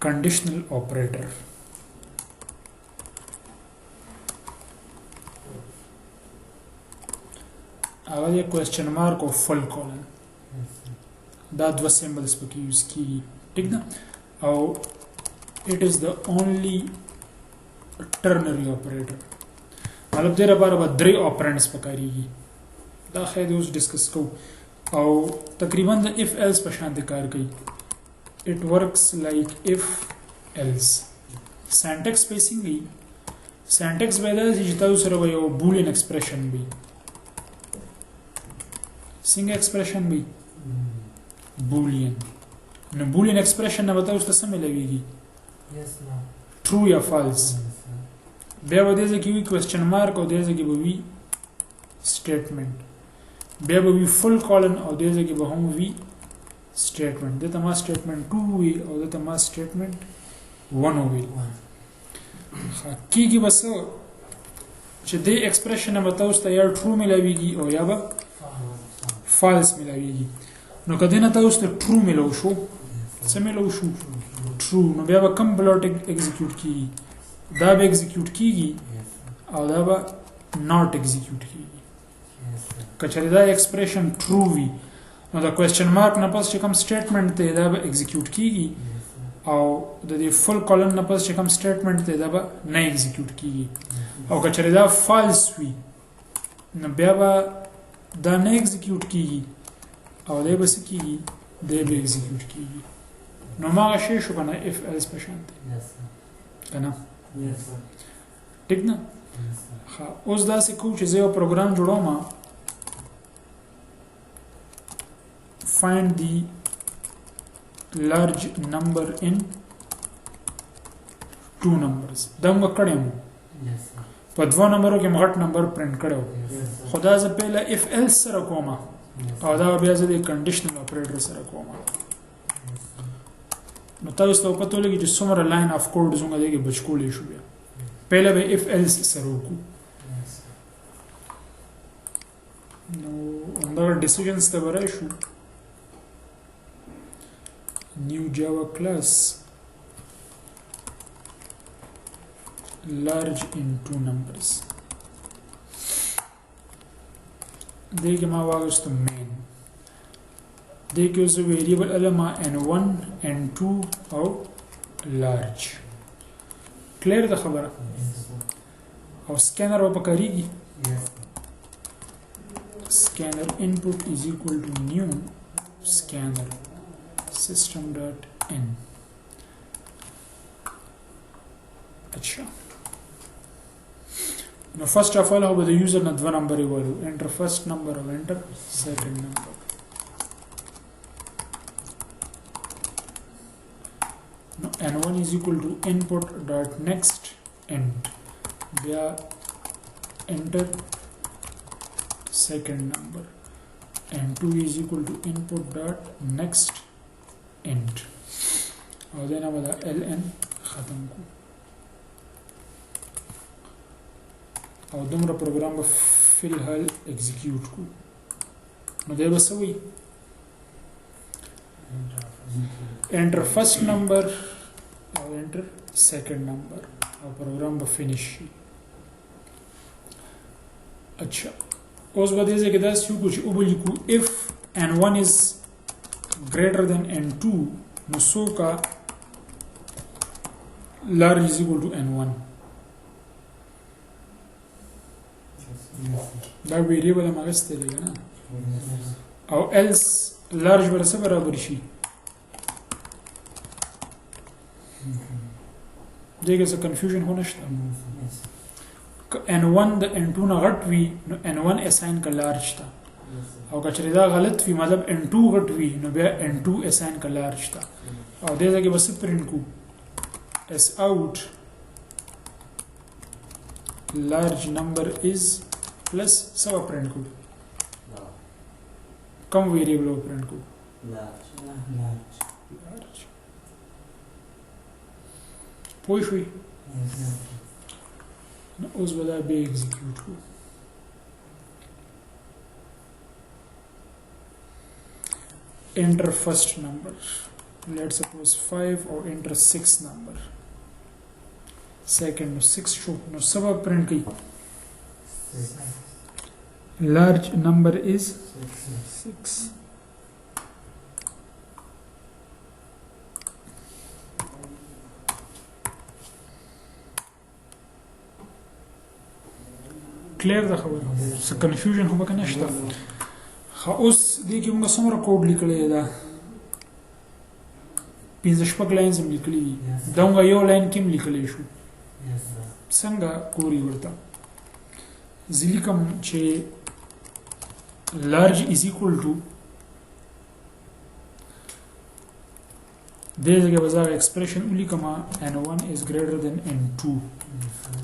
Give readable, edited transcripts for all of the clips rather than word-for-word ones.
conditional operator. هغه question mark او full colon دا دوه symbols پکې یوز کیږي ٹھیک ده او it is the only ternary operator مطلب دې لپاره به درې operands پکاريږي دا خیر اوس ډیسکس کوو او تقریبا د if else په شان د کار کوي it works like if else syntax basically syntax به دا چې تاسو سره به یو boolean expression وي څنګه expression وي boolean نو boolean expression نه به تاسو ته څه ملويږي yes no true یا false بیا به دې کې وي question mark او دې کې به وي statement بیا به وي full colon او دې کې به هم وي statement دته ما statement 2 وي او دته ما statement 1 وي کیږي بس چې دې expression نه تاسو ته یا true ملويږي او یا به false ملويږي نو کله نه تاسو ته true ملو شو څه ملو شو true نو بیا به کوم بلوټ execute کیږي دا به execute کیږي او دا به not execute کیږي کچره دا expression true وي نو دا question mark نه پس چې کوم statement ته دا به execute کیږي او د دې full colon نه پس چې کوم statement ته دا به نه execute کیږي او کچره دا false وي نو بیا به دا نه execute کیږي او دا به څه کیږي دا به execute کیږي نو ما شي شو کنه if else په شان دی کنه ټیک نه ها اوس دا څه کوم چې زه یو پروګرام جوړوم find the large number in two numbers دا موږ کړم په دوه نمبرو کې مغټ نمبر پرنٹ کړو خدا ز پهله if else سره کومه او دا بیا زه د conditional operator سره کومه نو تاسو ته پته لګی چې څومره لاین اف کوډ زموږ دغه بچکولې شو بیا پهله به if else سره وکړو نو اندر decisions ته ورای شو new java class large in two numbers دیگه ما واغشتم main دیگه اوس variable علما n1 n2 او large clear ده خبره او scanner و پکاریږي scanner input is equal to new scanner system.in अच्छा now first of all how the user na dva number evalu enter first number or enter second number now n1 is equal to input dot next end via enter second number and 2 is equal to input dot next end और देना वाला ln ख़त्म को और दूसरा प्रोग्राम में फिलहाल एग्जीक्यूट को मुझे बस वही enter first number और enter second number और प्रोग्राम में finish अच्छा उस वजह से किधर से कुछ उबली को if n1 is greater than n2 no so ka large is equal to n1 دا variable ما غستلې نه او else large ورسره برابر شي دغه څه confusion هونه شته n1 د n2 نه غټ وي نو n1 assign کا large تا او کچره دا غلط وي مطلب n2 غټ وي نو بیا n2 assign کا large تا او دغه کې بس پرینټ کو s out large number is plus سوا پرینټ کو کوم ویریبل پرینټ کو large پوه شئ نو اوس به دا به ایگزیکیوټ کو enter first number let's suppose 5 or enter 6 number second 6 show no sabab print ki large number is 6 clear the خبره څه confusion هم کنه شته خو اوس دې کې موږ څومره کوډ لیکلی دا 15 لاینز هم لیکلي دي دا موږ یو لاین کې هم لیکلی شو څنګه ګوري ورته زه لیکم چې large is equal to دې ځای کې به زه expression ولیکم n1 is greater than n2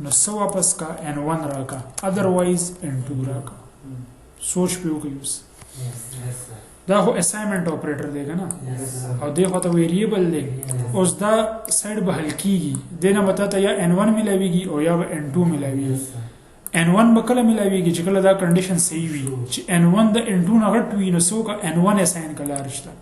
نو څه واپس کا n1 راکا otherwise n2 راکا سوچ په وکړئ اوس دا خو assignment operator دی کنه او دی خو ته variable دی اوس دا سایډ به حل کیږي دینه مته ته یا n1 ملاويږي او یا n2 ملاويږي n1 به کله ملاويږي چې کله دا کنډیشن صحیح وي چې n1 د n2 نه غټ وي نو څوک n1 assign کله رښتا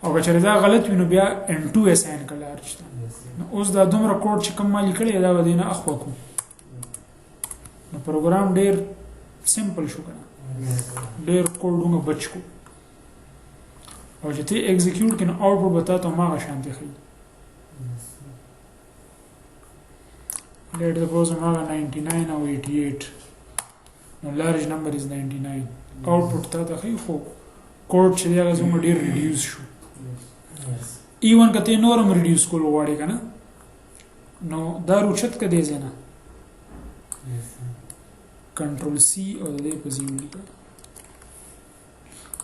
او چې دا غلط وي نو بیا n2 assign کله رښتا نو اوس دا دومره کوډ چې کوم مالي کړی دا ودینه اخوا کو نو پروګرام ډیر سمپل شو کنه ډیر کوډونه بچ کو او چې ته ایگزیکیوټ کین آوټپوټ بتا ته ما شانتي خي let suppose ما 99 او 88 نو large number is 99 آوټپوټ ته خي خو کوډ چې دا زموږ ډیر ریډیوس شو ایون کته نورم ریډیوس کول غواړي کنه نو دا روچت کده زنه کنټرول سی او د دې په ځای ولیکه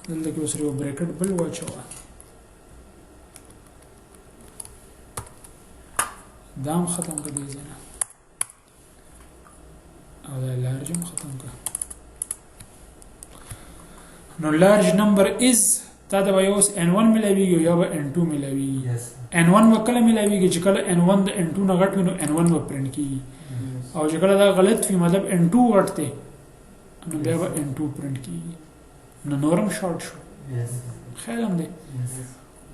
دلته کې اوس یو بریکټ بل واچوه دام ختم کړه زنه او دا لارج ختم کړه نو لارج نمبر از تا دا به اوس n1 ملاویږي یا به n2 ملاویږي n1 وکړه ملاویږي چې کله n1 د n2 نه غټ وي نو n1 به پرنټ کیږي او چې کله دا غلط وي مطلب n2 غټ دی نو بیا به n2 پرنټ کیږي نو نورم شارټ شو خیر هم دی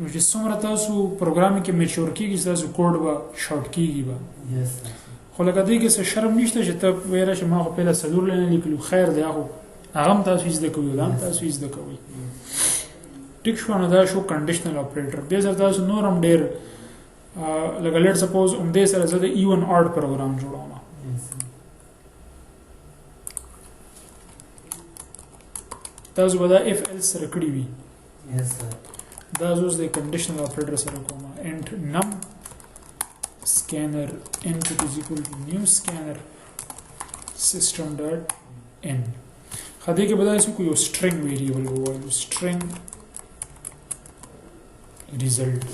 نو چې څومره تاسو پروګرامینګ کې میچور کیږي تاسو کوډ به شارټ کیږي به خو لکه دې کې څه شرم نشته چې ته وایره چې ما خو پیله څلور لاینه لیکلو خیر دی هغه هم تاسو زده کوئ دا هم تاسو زده کوئ ټیک شو نو دا شو کنډیشنل اپریټر دې سره تاسو نورم ډیر لکه لیټ سپوز دې سره زه د ایون آرټ پروګرام جوړوم تاسو به دا اف ال سره کړی وي دا اوس د کنډیشنل اپریټر سره کوم انټ نم scanner input is equal to new scanner system dot in خدای کې بدای سو یو string variable وایو string result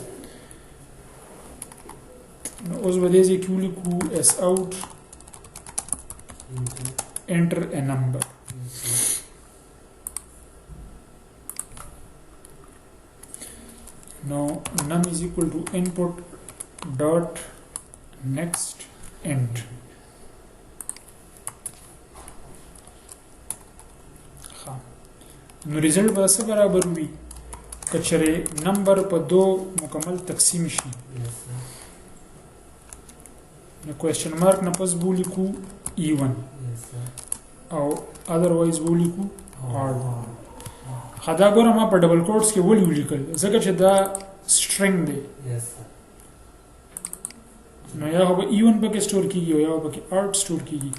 نو اوس بدای چې کیو لیکو s out enter a number now num is equal to input dot next int نو ریزلټ به څه برابر وي کچره نمبر په دو مکمل تقسیم شي نو کوېسچن مارک نه پس بولیکو e1 او اذروایز بولیکو r خدا ګوره ما په ډبل کوټس کې ولې ولیکل ځکه چې دا سټرینګ دی نو یا به ایون پکې سٹور کیږي او یا پکې آرټ سٹور کیږي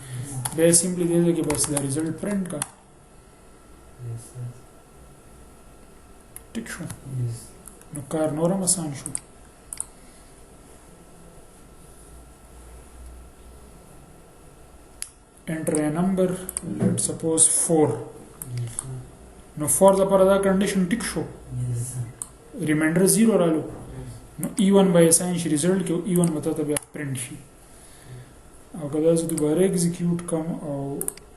به سمپلی دې کې بس دا ریزلټ پرنٹ کا ټیک شو نو کار نورم آسان شو enter a number let's suppose 4 نو 4 لپاره دا کنډیشن ټیک شو ریمایندر 0 رالو نو e1 به اساین شي ریزلټ کې e1 مته ته بیا پرنٹ شي او کله چې دوباره ایگزیکیوټ کوم او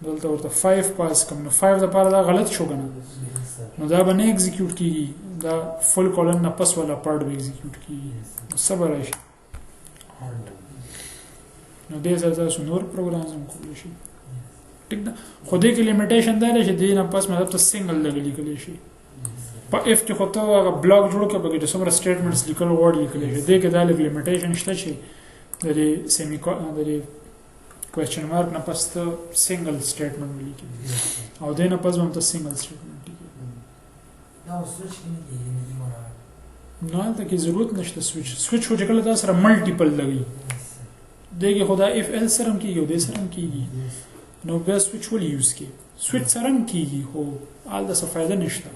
دلته ورته 5 پاس کوم نو 5 لپاره دا غلط شو کنه نو دا به نه ایگزیکیوټ کیږي دا فل کولن نه پس ولا پارت به ایگزیکیوټ کیږي نو صبر راشي نو دې سره تاسو نور پروګرام هم کولی شي ټیک ده خو دې کې لیمیټیشن دا دی چې دې نه پس مطلب ته سنگل لګلی کلی شي په اف کې خو ته هغه بلاک جوړ کړه پکې څومره سټیټمنټس لیکل ورډ لیکل شي دې کې دا لږ لیمیټیشن شته چې د سیمی د کوېسچن مارک نه پس ته سنگل سټیټمنټ لیکي او دې نه پس هم ته سنگل سټیټمنټ لیکي دا سویچ کې نه مراد نو هلته کې ضرورت نشته سویچ خو چې کله تاسو سره ملټیپل لګي دغه خدا اف ال سره هم کېږي او دې سره هم کېږي نو بیا سویچ ولې یوز کې سویچ سره هم کېږي خو هلته څه فایده نشته